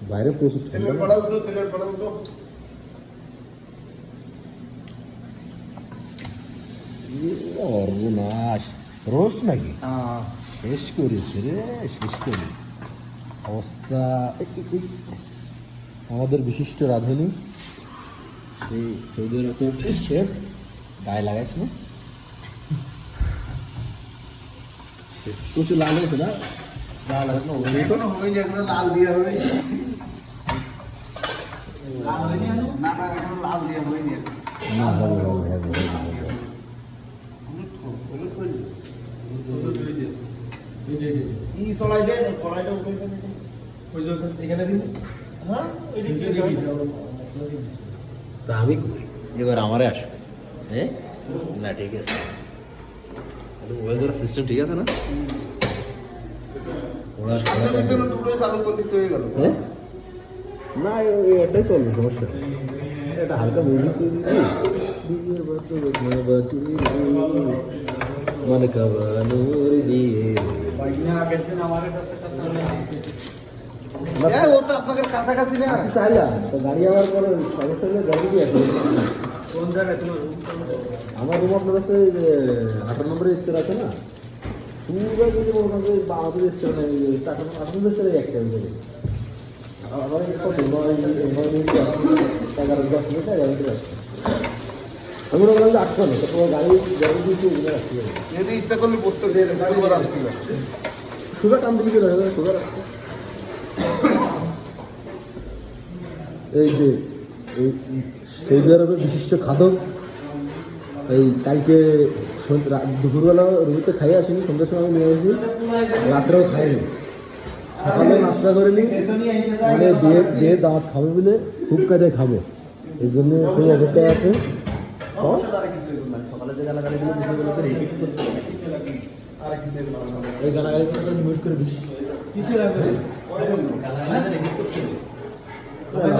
বাইরে প্রচুর সর্বনাশ রোস্ট নাকি শেষ করেছে রে শেষ করেছে অবস্থা আমাদের বিশিষ্ট রাঁধুনি এই সৌদি আরবের শেফ গায়ে লাগাইছ না প্রচুর লাল হয়েছে না লাল আছে না লাল দিয়ে হবে না হবে হবে হবে আমি এবার আমারে আসবে হ্যাঁ না ঠিক আছে ওয়েদার সিস্টেম ঠিক আছে না না এটাই চলবে সমস্যা এটা হালকা মিউজিক মানে খাবার দিয়ে আপনাদের কাছাকাছি না চাইলাম তো গাড়ি আমার পরে সমস্যা হলে গাড়ি দিয়ে আছে কোন জায়গায় আমার রুম আপনার হচ্ছে 18 নম্বরের স্টোর আছে না পুরো যদি মনে করেন যে আমাদের স্টোর নেই আপনাদের স্টোরে একটা হয়ে যাবে আমার কত 9 মিনিট 11-10 মিনিট আমি বললাম যে 8 না তো গাড়ি দিয়ে উঠে আসতে হবে যদি ইচ্ছা করলে পড়তে দিয়ে গাড়ি করে আসতে হবে সুগার টান দিকে রয়ে সুগার এই যে এই সৌদি আরবের বিশিষ্ট খাদক এই কালকে দুপুরবেলা রুটিতে খাইয়ে আসিনি সন্ধ্যার সময় নিয়ে আসি রাত্রেও খাইনি সকালে নাস্তা করে নি মানে দিয়ে দাওয়াত খাবে বলে খুব কাজে খাবে এই জন্য খুব অপেক্ষায় আছে সকালে যে গালাগালিগুলো বিষয়গুলোকে রিপিট করতে এই গালাগালিগুলো মিউট করে দিচ্ছি